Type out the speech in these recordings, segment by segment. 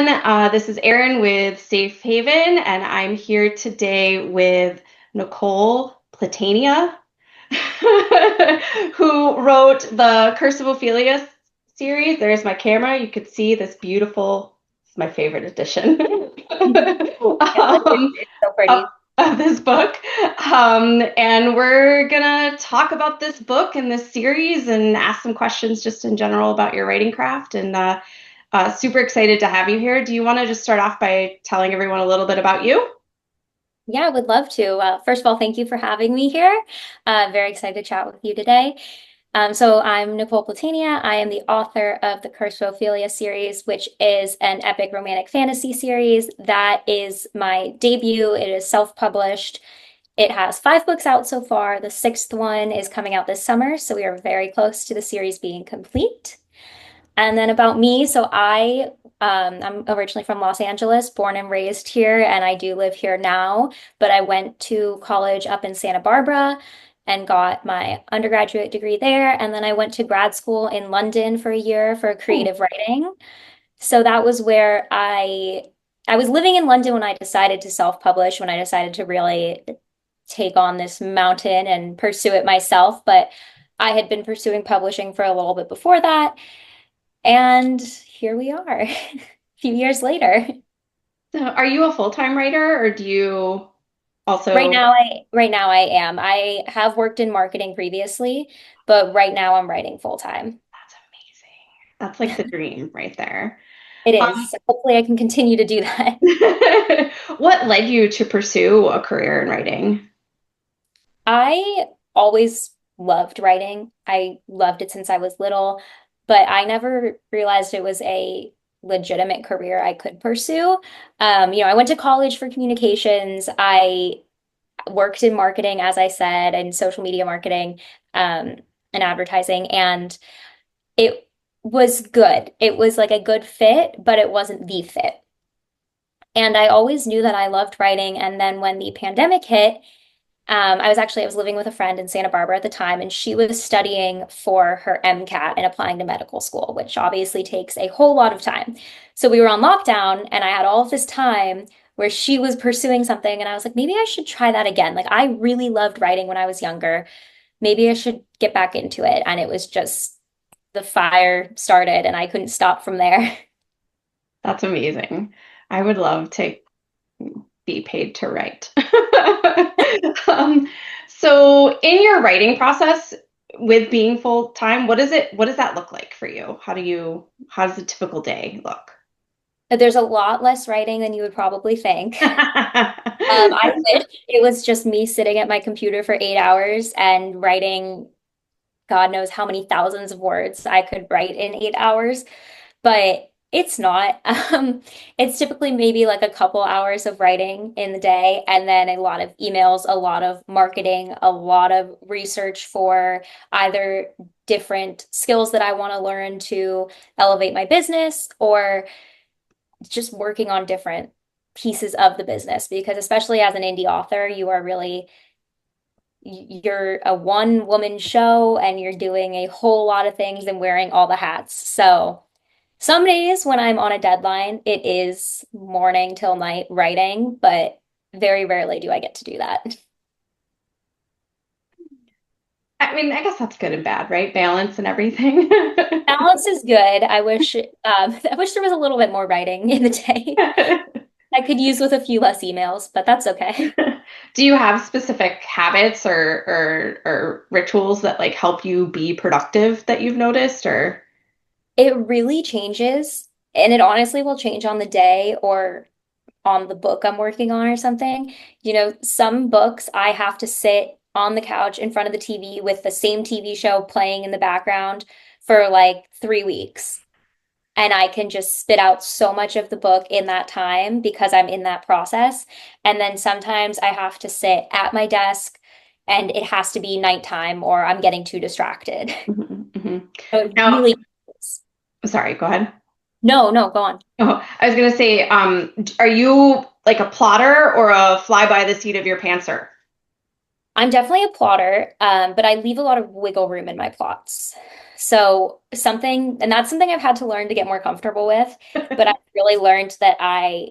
everyone. This is Erin with Safe Haven, and I'm here today with Nicole Platania, who wrote the Curse of Ophelia series. There's my camera. You could see this beautiful, it's my favorite edition It's so of, pretty. of this book. And we're gonna talk about this book and this series and ask some questions just in general about your writing craft. And super excited to have you here. Do you want to just start off by telling everyone a little bit about you? Yeah, I would love to. First of all, thank you for having me here. Very excited to chat with you today. So I'm Nicole Platania. I am the author of the Curse of Ophelia series, which is an epic romantic fantasy series. That is my debut. It is self-published. It has 5 books out so far. The sixth one is coming out this summer, so we are very close to the series being complete. And then about me, I'm originally from Los Angeles, born and raised here, and I do live here now. But I went to college up in Santa Barbara and got my undergraduate degree there. And then I went to grad school in London for a year for Oh, creative writing. So that was where I was living in London when I decided to self-publish, when I decided to really take on this mountain and pursue it myself. But I had been pursuing publishing for a little bit before that. And here we are, a few years later. so are you a full-time writer or do you also? Right now I am. I have worked in marketing previously, but right now I'm writing full time. That's amazing. That's like the dream right there. It Um, is. So hopefully I can continue to do that. what led you to pursue a career in writing? I always loved writing. I loved it since I was little, but I never realized it was a legitimate career I could pursue. I went to college for communications. I worked in marketing, as I said, and social media marketing, and advertising, and it was good. It was like a good fit, but it wasn't the fit. And I always knew that I loved writing. And then when the pandemic hit, I was living with a friend in Santa Barbara at the time, and she was studying for her MCAT and applying to medical school, which obviously takes a whole lot of time. So we were on lockdown, and I had all of this time where she was pursuing something, and I was like, maybe I should try that again. Like, I really loved writing when I was younger. Maybe I should get back into it. And it was just the fire started, and I couldn't stop from there. That's amazing. I would love to be paid to write. Um, so in your writing process with being full time, what does that look like for you? How does a typical day look? There's a lot less writing than you would probably think. I That's wish it was just me sitting at my computer for 8 hours and writing God knows how many thousands of words I could write in 8 hours, but it's not. It's typically maybe like a couple hours of writing in the day, and then a lot of emails, a lot of marketing, a lot of research for either different skills that I want to learn to elevate my business or just working on different pieces of the business. Because especially as an indie author, you're a one woman show and you're doing a whole lot of things and wearing all the hats. So some days when I'm on a deadline, it is morning till night writing, but very rarely do I get to do that. I mean, I guess that's good and bad, right? Balance and everything. Balance is good. I wish there was a little bit more writing in the day. I could use with a few less emails, but that's okay. Do you have specific habits or rituals that like help you be productive that you've noticed or? It really changes, and it honestly will change on the day or on the book I'm working on or something. Some books I have to sit on the couch in front of the TV with the same TV show playing in the background for like 3 weeks. And I can just spit out so much of the book in that time because I'm in that process. And then sometimes I have to sit at my desk and it has to be nighttime or I'm getting too distracted. Mhm, mhm. So it Now, really, sorry, go ahead. no, no, go on. Oh, I was gonna say, are you like a plotter or a fly by the seat of your pantser? I'm definitely a plotter, but I leave a lot of wiggle room in my plots. So something, and that's something I've had to learn to get more comfortable with, but I've really learned that I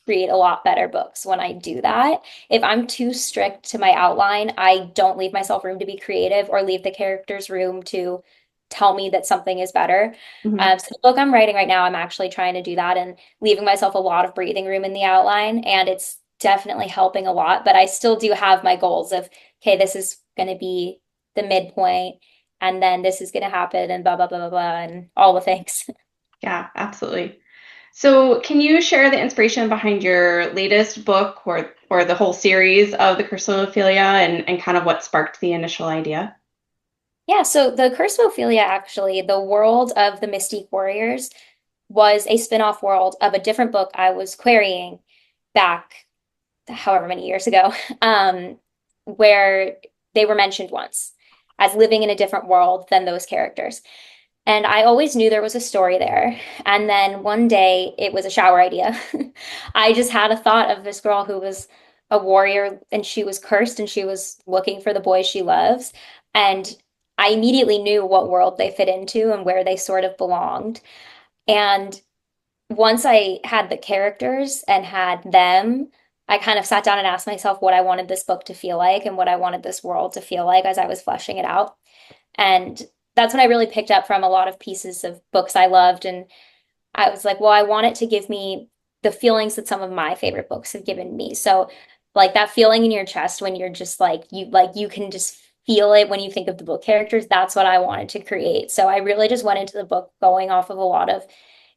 create a lot better books when I do that. If I'm too strict to my outline, I don't leave myself room to be creative or leave the characters room to tell me that something is better. Mhm. So the book I'm writing right now, I'm actually trying to do that and leaving myself a lot of breathing room in the outline, and it's definitely helping a lot, but I still do have my goals of okay, this is going to be the midpoint, and then this is going to happen, and blah, blah, blah, blah, blah, and all the things. Yeah, absolutely. So, can you share the inspiration behind your latest book or the whole series of the Curse of Ophelia and kind of what sparked the initial idea? Yeah, so the Curse of Ophelia, actually, the world of the Mystique Warriors was a spin-off world of a different book I was querying back however many years ago, where they were mentioned once as living in a different world than those characters. And I always knew there was a story there. And then one day it was a shower idea. I just had a thought of this girl who was a warrior and she was cursed and she was looking for the boy she loves. And I immediately knew what world they fit into and where they sort of belonged. And once I had the characters and had them, I kind of sat down and asked myself what I wanted this book to feel like and what I wanted this world to feel like as I was fleshing it out. And that's when I really picked up from a lot of pieces of books I loved. And I was like, well, I want it to give me the feelings that some of my favorite books have given me. So, like that feeling in your chest when you're just like you can just feel it when you think of the book characters. That's what I wanted to create. So I really just went into the book going off of a lot of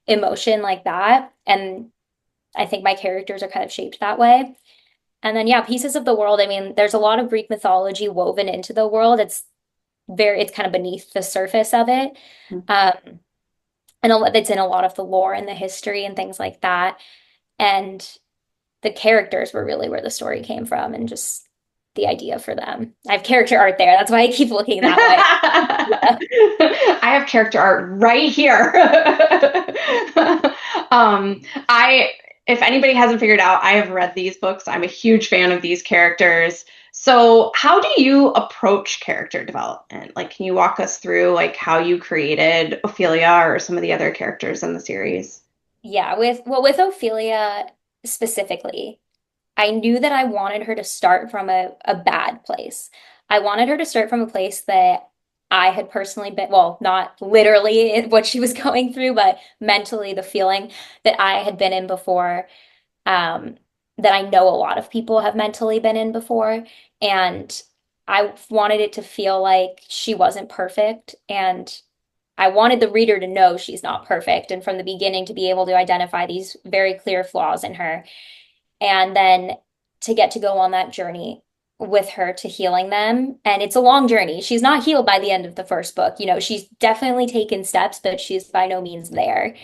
emotion like that. And I think my characters are kind of shaped that way. And then, yeah, pieces of the world. I mean, there's a lot of Greek mythology woven into the world. It's kind of beneath the surface of it. Um, and it's in a lot of the lore and the history and things like that. And the characters were really where the story came from and just the idea for them. I have character art there. That's why I keep looking that way. Yeah. I have character art right here. I, if anybody hasn't figured out, I have read these books. I'm a huge fan of these characters. So, how do you approach character development? Like, can you walk us through like how you created Ophelia or some of the other characters in the series? Yeah, with Ophelia specifically, I knew that I wanted her to start from a bad place. I wanted her to start from a place that I had personally been, well, not literally what she was going through, but mentally the feeling that I had been in before, um, that I know a lot of people have mentally been in before. And I wanted it to feel like she wasn't perfect. And I wanted the reader to know she's not perfect. And from the beginning to be able to identify these very clear flaws in her and then to get to go on that journey with her to healing them. And it's a long journey. She's not healed by the end of the first book. You know, she's definitely taken steps, but she's by no means there.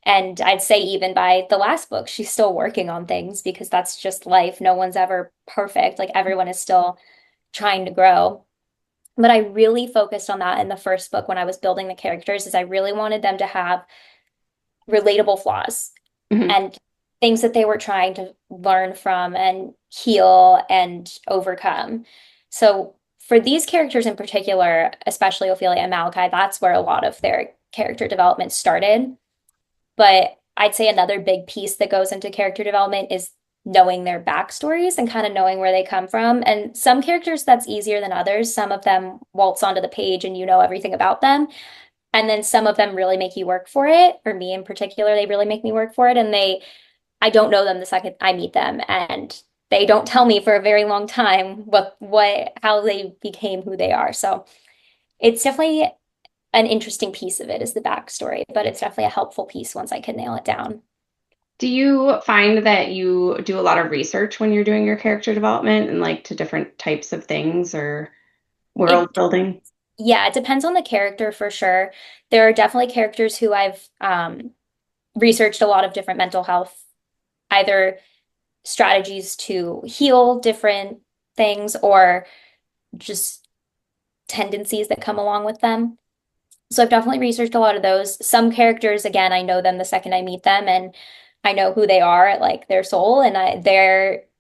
And I'd say even by the last book, she's still working on things because that's just life. No one's ever perfect. Like everyone is still trying to grow. But I really focused on that in the first book when I was building the characters, is I really wanted them to have relatable flaws Mhm. and things that they were trying to learn from and heal and overcome. So for these characters in particular, especially Ophelia and Malakai, that's where a lot of their character development started. But I'd say another big piece that goes into character development is knowing their backstories and kind of knowing where they come from. And some characters that's easier than others. Some of them waltz onto the page and you know everything about them. And then some of them really make you work for it. For me in particular, they really make me work for it. And I don't know them the second I meet them, and they don't tell me for a very long time how they became who they are. So it's definitely an interesting piece of it is the backstory, but it's definitely a helpful piece once I can nail it down. Do you find that you do a lot of research when you're doing your character development and like to different types of things or world It, building? yeah, it depends on the character for sure. There are definitely characters who I've researched a lot of different mental health, either strategies to heal different things or just tendencies that come along with them. So I've definitely researched a lot of those. Some characters, again, I know them the second I meet them and I know who they are, like their soul, and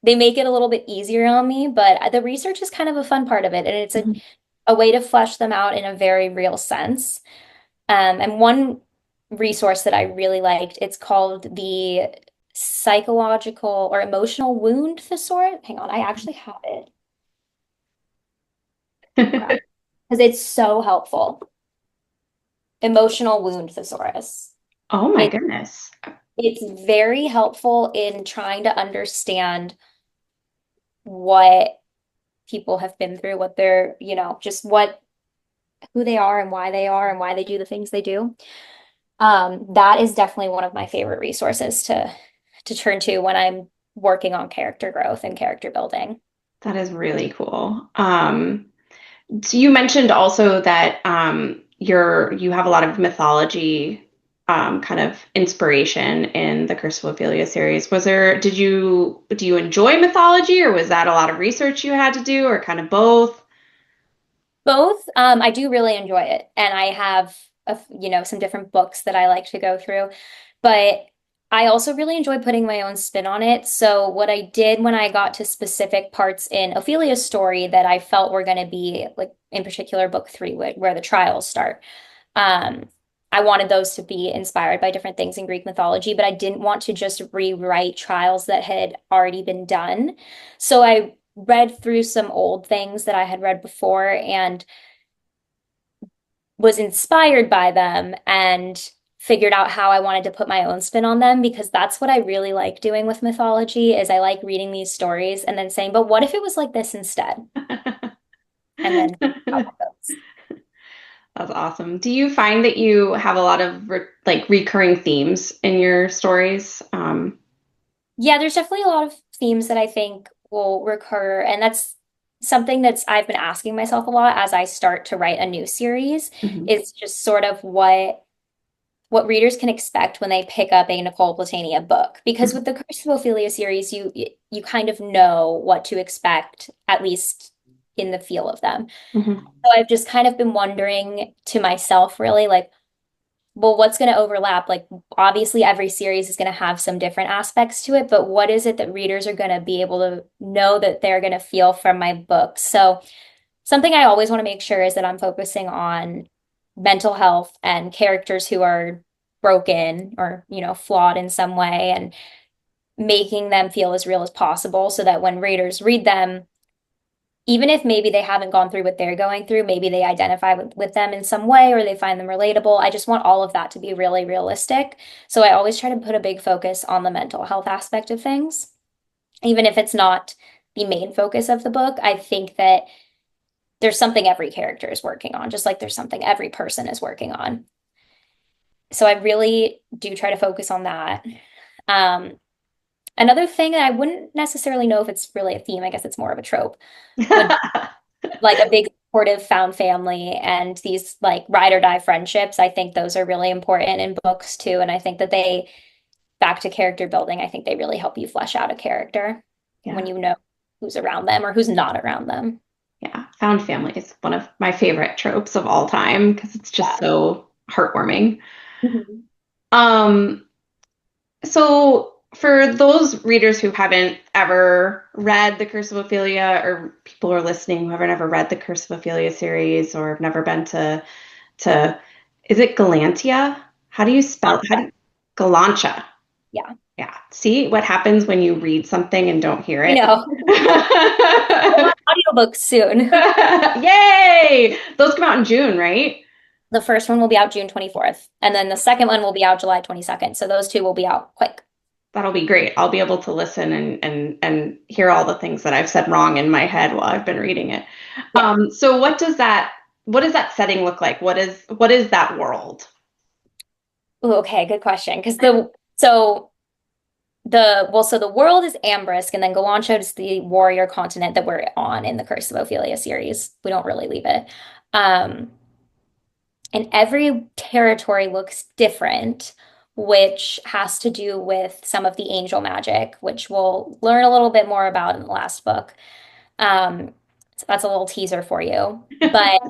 they make it a little bit easier on me, but the research is kind of a fun part of it, and it's Mhm. a way to flesh them out in a very real sense. And one resource that I really liked, it's called the Psychological or Emotional Wound Thesaurus. Hang on, I actually have it. Crap. Because it's so helpful. Emotional Wound Thesaurus. Oh my It goodness. it's very helpful in trying to understand what people have been through, what they're, just what who they are and why they do the things they do. That is definitely one of my favorite resources to turn to when I'm working on character growth and character building. That is really cool. So you mentioned also that you have a lot of mythology kind of inspiration in the Curse of Ophelia series. Do you enjoy mythology, or was that a lot of research you had to do, or kind of both? Both, I do really enjoy it, and I have some different books that I like to go through, but I also really enjoy putting my own spin on it. So what I did when I got to specific parts in Ophelia's story that I felt were going to be like in particular book three, where the trials start. Um, I wanted those to be inspired by different things in Greek mythology, but I didn't want to just rewrite trials that had already been done. So I read through some old things that I had read before and was inspired by them and figured out how I wanted to put my own spin on them because that's what I really like doing with mythology is I like reading these stories and then saying, but what if it was like this instead? And then how that goes. That's awesome. Do you find that you have a lot of like recurring themes in your stories? Yeah, there's definitely a lot of themes that I think will recur, and that's something that's I've been asking myself a lot as I start to write a new series, Mhm, is just sort of what readers can expect when they pick up a Nicole Platania book. Because mhm, with the Curse of Ophelia series, you kind of know what to expect, at least in the feel of them. mhm. So I've just kind of been wondering to myself, really, like, well, what's going to overlap? Like, obviously, every series is going to have some different aspects to it, but what is it that readers are going to be able to know that they're going to feel from my books? So, something I always want to make sure is that I'm focusing on mental health and characters who are broken or, flawed in some way and making them feel as real as possible so that when readers read them, even if maybe they haven't gone through what they're going through, maybe they identify with them in some way or they find them relatable. I just want all of that to be really realistic. So I always try to put a big focus on the mental health aspect of things, even if it's not the main focus of the book. I think that there's something every character is working on, just like there's something every person is working on. So I really do try to focus on that. Um, Another thing that I wouldn't necessarily know if it's really a theme, I guess it's more of a trope, would like a big supportive found family and these like ride or die friendships. I think those are really important in books too. And I think that back to character building, I think they really help you flesh out a character when Yeah, you know who's around them or who's not around them. yeah. Found family is one of my favorite tropes of all time because it's just Yeah. so heartwarming. Mhm. Um, So, for those readers who haven't ever read The Curse of Ophelia, or people who are listening who haven't ever read the Curse of Ophelia series, or have never been to, is it Galantia? How do you, Galantia? Yeah, Yeah. See what happens when you read something and don't hear I it? know. We'll have audiobooks soon. Yay! Those come out in June, right? The first one will be out June 24th, and then the second one will be out July 22nd. So those two will be out quick. That'll be great. I'll be able to listen and hear all the things that I've said wrong in my head while I've been reading it. Yeah. So what does that setting look like? What is that world? Ooh, okay, good question. Because so the world is Ambrisk, and then Galancho is the warrior continent that we're on in the Curse of Ophelia series. We don't really leave it. Um, and every territory looks different, which has to do with some of the angel magic, which we'll learn a little bit more about in the last book. So that's a little teaser for you. But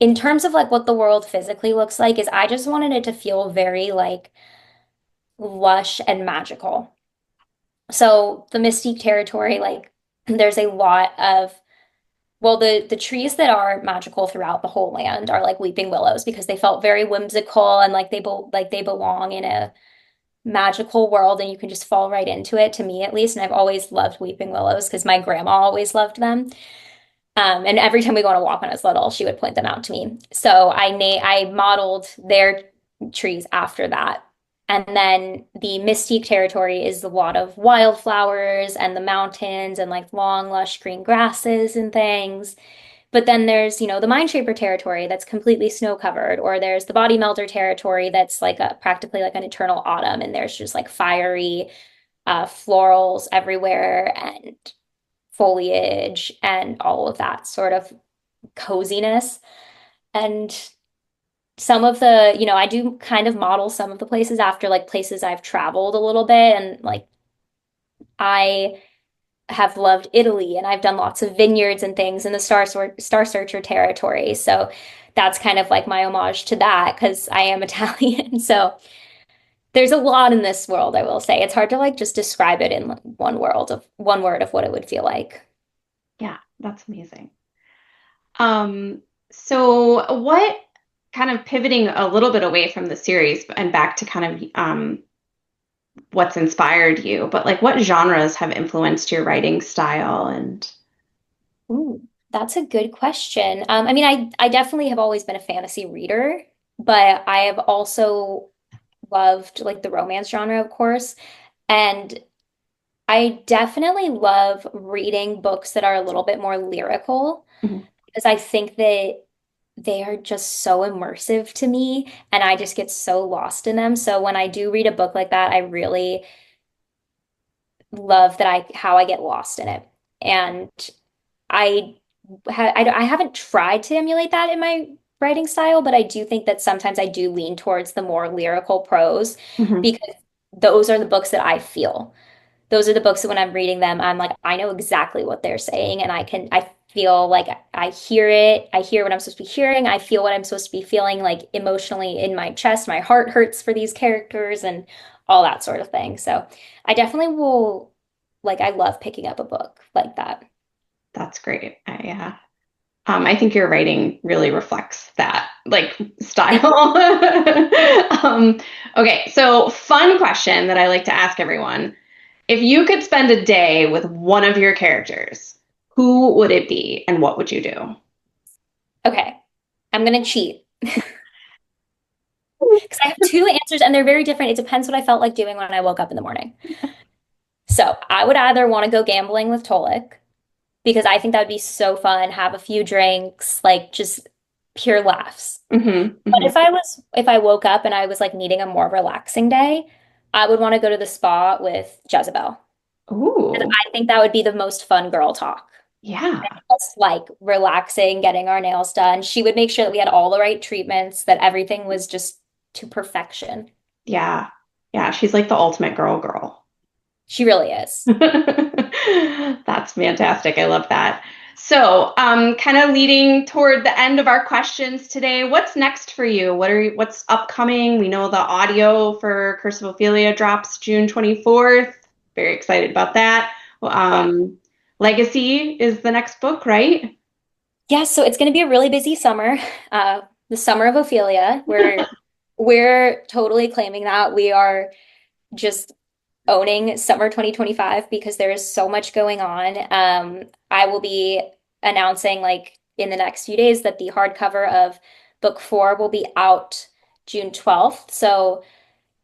in terms of like what the world physically looks like, is I just wanted it to feel very like lush and magical. So the Mystique territory, like there's a lot of well, the trees that are magical throughout the whole land are like weeping willows because they felt very whimsical and like they belong in a magical world and you can just fall right into it, to me at least. And I've always loved weeping willows because my grandma always loved them. And every time we go on a walk when I was little, she would point them out to me. So I modeled their trees after that. And then the Mystique territory is a lot of wildflowers and the mountains and like long, lush green grasses and things. But then there's, the Mind Shaper territory that's completely snow covered, or there's the Body Melter territory that's like practically like an eternal autumn, and there's just like fiery florals everywhere and foliage and all of that sort of coziness. And some of I do kind of model some of the places after like places I've traveled a little bit, and like I have loved Italy and I've done lots of vineyards and things in the Star Searcher territory. So that's kind of like my homage to that because I am Italian. So there's a lot in this world, I will say. It's hard to like just describe it in one word of what it would feel like. Yeah, that's amazing. Um, so what kind of pivoting a little bit away from the series and back to kind of what's inspired you, but like what genres have influenced your writing style and Ooh, that's a good question. I mean, I definitely have always been a fantasy reader, but I have also loved like the romance genre, of course. And I definitely love reading books that are a little bit more lyrical Mhm. because I think that they are just so immersive to me and I just get so lost in them. So when I do read a book like that, I really love that I how I get lost in it. And I I haven't tried to emulate that in my writing style, but I do think that sometimes I do lean towards the more lyrical prose Mhm. because those are the books that I feel. Those are the books that when I'm reading them, I'm like, I know exactly what they're saying, and I feel like I hear it. I hear what I'm supposed to be hearing. I feel what I'm supposed to be feeling, like emotionally in my chest. My heart hurts for these characters and all that sort of thing. So I definitely will, like, I love picking up a book like that. That's great. I think your writing really reflects that like style. um, okay, so fun question that I like to ask everyone. If you could spend a day with one of your characters, who would it be and what would you do? Okay, I'm gonna cheat because I have two answers and they're very different. It depends what I felt like doing when I woke up in the morning. So I would either want to go gambling with Tolik because I think that would be so fun, have a few drinks, like just pure laughs. Hmm. But Hmm. if I woke up and I was like needing a more relaxing day, I would want to go to the spa with Jezebel. Ooh, I think that would be the most fun girl talk. yeah, Just like relaxing, getting our nails done. She would make sure that we had all the right treatments, that everything was just to perfection. yeah, yeah. She's like the ultimate girl. She really is. That's fantastic. I love that. So, kind of leading toward the end of our questions today, what's next for you? What's upcoming? We know the audio for Curse of Ophelia drops June 24th. Very excited about that. Yeah. Um, Legacy is the next book, right? Yeah, so it's going to be a really busy summer. The summer of Ophelia. We're totally claiming that. We are just owning summer 2025 because there is so much going on. I will be announcing like in the next few days that the hardcover of book 4 will be out June 12th. So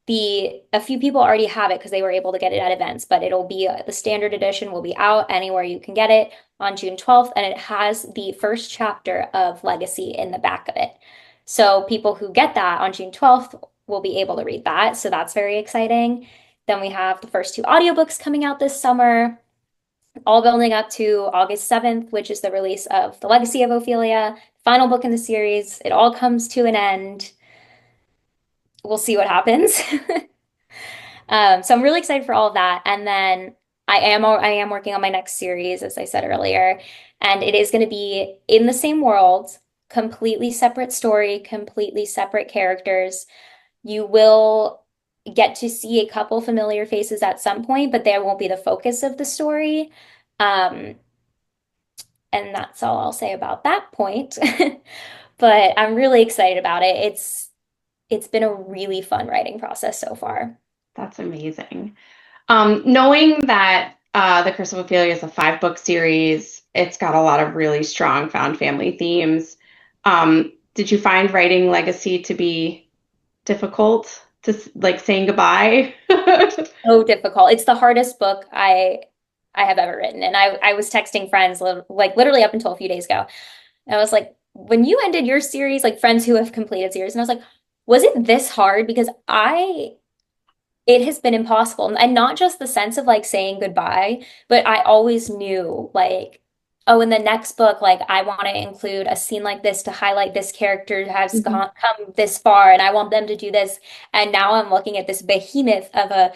the a few people already have it because they were able to get it at events, but it'll be the standard edition will be out anywhere you can get it on June 12th, and it has the first chapter of Legacy in the back of it. So people who get that on June 12th will be able to read that. So that's very exciting. Then we have the first two audiobooks coming out this summer, all building up to August 7th, which is the release of The Legacy of Ophelia, final book in the series. It all comes to an end. We'll see what happens. So I'm really excited for all of that. And then I am working on my next series, as I said earlier, and it is going to be in the same world, completely separate story, completely separate characters. You will. get to see a couple familiar faces at some point, but they won't be the focus of the story. Um, and that's all I'll say about that point. But I'm really excited about it. It's been a really fun writing process so far. That's amazing. Knowing that The Curse of Ophelia is a 5 book series, it's got a lot of really strong found family themes. Did you find writing Legacy to be difficult to like saying goodbye? So difficult. It's the hardest book I have ever written. And I was texting friends like literally up until a few days ago. And I was like, when you ended your series, like friends who have completed series, and I was like, was it this hard? Because I it has been impossible. And not just the sense of like saying goodbye, but I always knew like, oh, in the next book, like I want to include a scene like this to highlight this character has Mhm. come this far and I want them to do this. And now I'm looking at this behemoth of a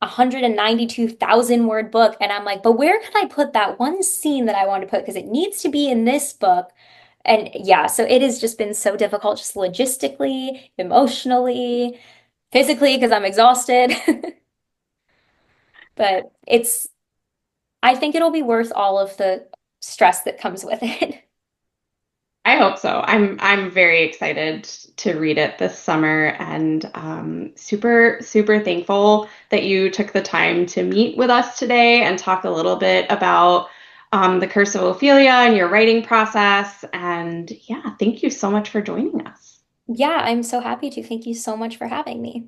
192,000 word book. And I'm like, but where can I put that one scene that I want to put? Because it needs to be in this book. And yeah, so it has just been so difficult, just logistically, emotionally, physically, because I'm exhausted. But I think it'll be worth all of the stress that comes with it. I hope so. I'm very excited to read it this summer and super thankful that you took the time to meet with us today and talk a little bit about the Curse of Ophelia and your writing process. And yeah, thank you so much for joining us. Yeah, I'm so happy to. Thank you so much for having me.